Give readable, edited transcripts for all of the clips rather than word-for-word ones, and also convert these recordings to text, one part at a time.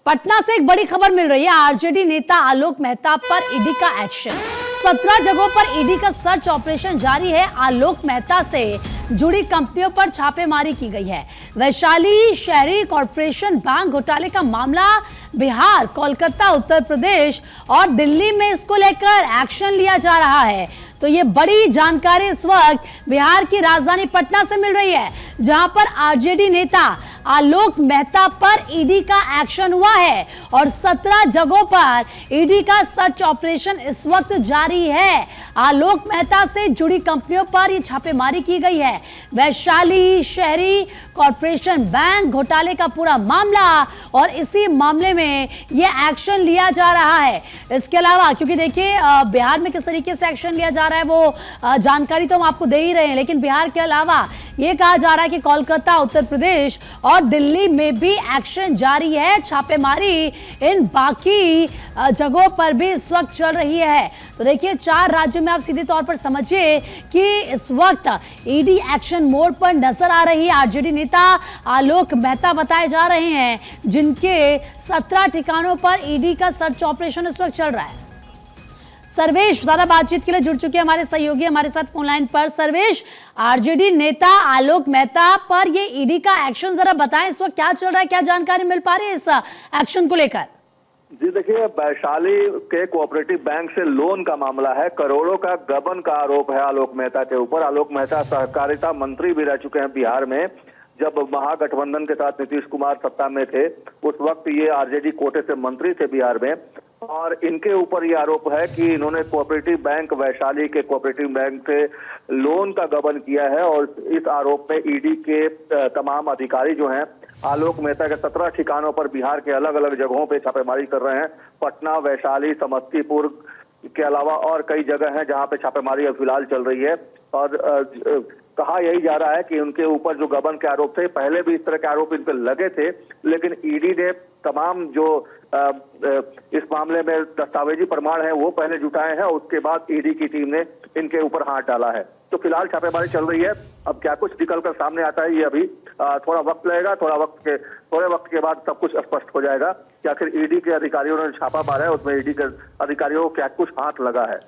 पटना से एक बड़ी खबर मिल रही है। आरजेडी नेता आलोक मेहता पर ईडी का एक्शन। 17 जगहों पर ईडी का सर्च ऑपरेशन जारी है। आलोक मेहता से जुड़ी कंपनियों पर छापेमारी की गई है। वैशाली शहरी कॉरपोरेशन बैंक घोटाले का मामला बिहार, कोलकाता, उत्तर प्रदेश और दिल्ली में इसको लेकर एक्शन लिया जा रहा है। तो ये बड़ी जानकारी इस वक्त बिहार की राजधानी पटना से मिल रही है, जहां पर आरजेडी नेता आलोक मेहता पर ईडी का एक्शन हुआ है और 17 जगहों पर ईडी का सर्च ऑपरेशन इस वक्त जारी है। आलोक मेहता से जुड़ी कंपनियों पर यह छापेमारी की गई है। वैशाली शहरी कॉरपोरेशन बैंक घोटाले का पूरा मामला और इसी मामले में यह एक्शन लिया जा रहा है। इसके अलावा क्योंकि देखिए बिहार में किस तरीके से एक्शन लिया जा रहा है वो जानकारी तो हम आपको दे ही रहे हैं, लेकिन बिहार के अलावा ये कहा जा रहा है कि कोलकाता, उत्तर प्रदेश और दिल्ली में भी एक्शन जारी है। छापेमारी इन बाकी जगहों पर भी इस वक्त चल रही है। तो देखिए 4 राज्यों में आप सीधे तौर पर समझिए कि इस वक्त ईडी एक्शन मोड पर नजर आ रही है। आरजेडी नेता आलोक मेहता बताए जा रहे हैं, जिनके 17 ठिकानों पर ईडी का सर्च ऑपरेशन इस वक्त चल रहा है। सर्वेश ज्यादा बातचीत के लिए जुड़ चुके हैं हमारे सहयोगी हमारे साथ फोन लाइन पर। सर्वेश, आरजेडी नेता आलोक मेहता पर ये ईडी का एक्शन जरा बताएं, इस वक्त क्या चल रहा है, क्या जानकारी मिल पा रही है इस एक्शन को लेकर? जी देखिए, वैशाली के कोऑपरेटिव बैंक से लोन का मामला है। करोड़ों का गबन का आरोप है आलोक मेहता के ऊपर। आलोक मेहता सहकारिता मंत्री भी रह चुके हैं बिहार में। जब महागठबंधन के साथ नीतीश कुमार सत्ता में थे उस वक्त ये आरजेडी कोटे से मंत्री थे बिहार में, और इनके ऊपर ये आरोप है कि इन्होंने कोऑपरेटिव बैंक, वैशाली के कोऑपरेटिव बैंक से लोन का गबन किया है। और इस आरोप में ईडी के तमाम अधिकारी जो हैं आलोक मेहता के 17 ठिकानों पर बिहार के अलग अलग जगहों पे छापेमारी कर रहे हैं। पटना, वैशाली, समस्तीपुर के अलावा और कई जगह हैं जहां पे छापेमारी अब फिलहाल चल रही है। और कहा यही जा रहा है कि उनके ऊपर जो गबन के आरोप थे, पहले भी इस तरह के आरोप इन पर लगे थे, लेकिन ईडी ने तमाम जो इस मामले में दस्तावेजी प्रमाण है वो पहले जुटाए हैं, उसके बाद ईडी की टीम ने इनके ऊपर हाथ डाला है। तो फिलहाल छापेमारी चल रही है। अब क्या कुछ निकलकर सामने आता है ये अभी थोड़ा वक्त लगेगा। थोड़े वक्त के बाद सब कुछ स्पष्ट हो जाएगा कि आखिर ईडी के अधिकारियों ने छापा मारा है, उसमें ईडी के अधिकारियों को क्या कुछ हाथ लगा है।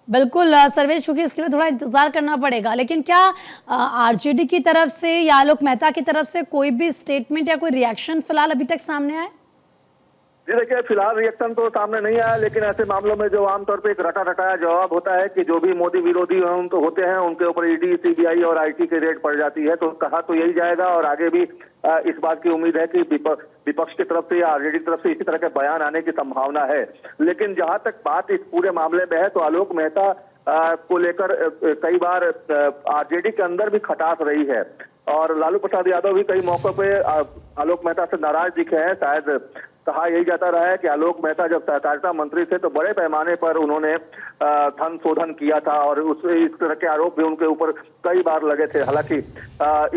बिल्कुल सर्वेश, क्योंकि इसके लिए थोड़ा इंतजार करना पड़ेगा, लेकिन क्या आरजेडी की तरफ से या आलोक मेहता की तरफ से कोई भी स्टेटमेंट या कोई रिएक्शन फिलहाल अभी तक सामने आया? जी देखिए, फिलहाल रिएक्शन तो सामने नहीं आया, लेकिन ऐसे मामलों में जो आमतौर पे एक रटा रटाया जवाब होता है कि जो भी मोदी विरोधी होते हैं उनके ऊपर ईडी, सीबीआई और आईटी की रेड पड़ जाती है। तो कहा तो यही जाएगा और आगे भी इस बात की उम्मीद है कि विपक्ष की तरफ से या आरजेडी की तरफ से इसी तरह के बयान आने की संभावना है। लेकिन जहां तक बात इस पूरे मामले में है तो आलोक मेहता को लेकर कई बार आरजेडी के अंदर भी खटास रही है और लालू प्रसाद यादव भी कई मौकों पे आलोक मेहता से नाराज दिखे हैं। शायद कहा यही जाता रहा है कि आलोक मेहता जब सहकारिता मंत्री थे तो बड़े पैमाने पर उन्होंने धन शोधन किया था और इस तरह के आरोप भी उनके ऊपर कई बार लगे थे। हालांकि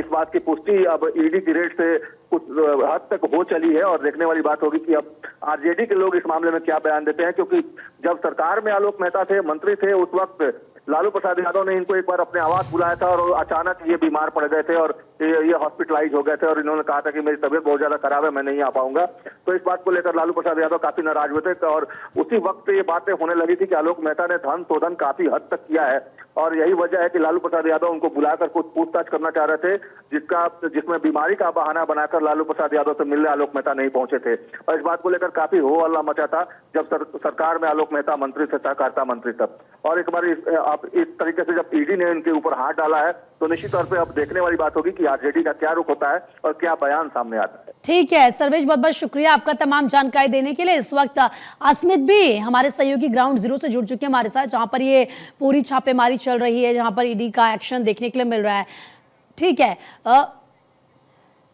इस बात की पुष्टि अब ईडी की रेड से कुछ हद तक हो चली है और देखने वाली बात होगी कि अब आरजेडी के लोग इस मामले में क्या बयान देते हैं, क्योंकि जब सरकार में आलोक मेहता थे, मंत्री थे, उस वक्त लालू प्रसाद यादव ने इनको एक बार अपने आवास बुलाया था और अचानक ये बीमार पड़ गए थे और ये हॉस्पिटलाइज हो गए थे और इन्होंने कहा था कि मेरी तबीयत बहुत ज्यादा खराब है, मैं नहीं आ पाऊंगा। तो इस बात को लेकर लालू प्रसाद यादव काफी नाराज हुए थे और उसी वक्त ये बातें होने लगी थी कि आलोक मेहता ने धन शोधन काफी हद तक किया है और यही वजह है कि लालू प्रसाद यादव उनको बुलाकर कुछ पूछताछ करना चाह रहे थे, जिसमें बीमारी का बहाना बनाकर लालू प्रसाद यादव से मिलने आलोक मेहता नहीं पहुंचे थे। और इस बात को लेकर काफी हो हल्ला मचा था जब सरकार में आलोक मेहता मंत्री थे, सहकारिता मंत्री तब। और एक बार इस तरीके से जब ईडी ने इनके ऊपर हाथ डाला है तो निश्चित तौर पे अब देखने वाली बात होगी कि आरजेडी का क्या रुख होता है और क्या बयान सामने आता है। ठीक है सर्वेश, बहुत बहुत शुक्रिया आपका तमाम जानकारी देने के लिए। इस वक्त अस्मित भी हमारे सहयोगी ग्राउंड जीरो से जुड़ चुके हैं हमारे साथ, जहां पर ये पूरी छापेमारी चल रही है, जहां पर ईडी का एक्शन देखने के लिए मिल रहा है। ठीक है।